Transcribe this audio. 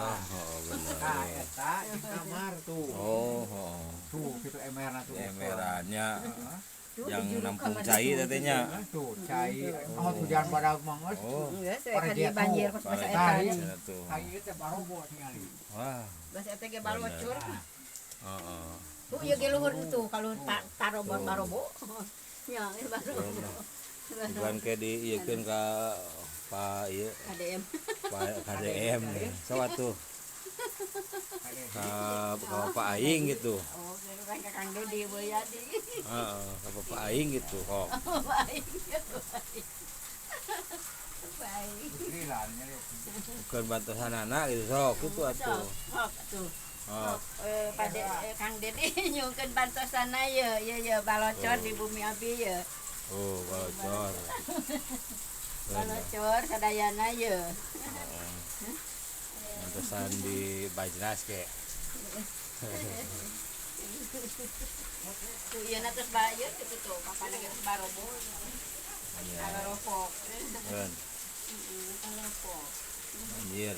Oh, bener. Nah, eta di kamar tuh. Oh. Tuh, gitu emerna tuh. Emerannya Tuh, yang di juru nampung kamar cai itu. tetenya. Tuh, cai. Oh, tuh jangan pada mangus. Oh, Enggak, saya Para kan dia dia banjir tahu. pas masa para eta. dia. Cenah tuh. Cai itu baru buat tinggali. Wah, Bahasa eta ge balocur. heeh. Tuh ieu ge luhur tuh kalau tarobon barobo. Ya, barobo. Bukan kayak diieukeun ka Pak ieu, KDM. Pak KDM. Sawa tuh. Ka Pak Aing gitu. Oh, kan ka Kang Dodi Boyadi. Heeh, ka Bapak Aing gitu kok. Baik. Baik. Krilannya deh. Bukan bantusanana gitu sok itu atuh. Sok tuh. Oh, Pada Kang Dedi nyungkeun bantosana ye balocor di bumi abi ye. oh, balocor. Balocor sadayana ye. Bantusan di Bajnas ke. Tuh ieu na terus bayeur kitu tuh, papana geus barobo. Iya, Kalorofok. kan. Kalorofok. Anjir.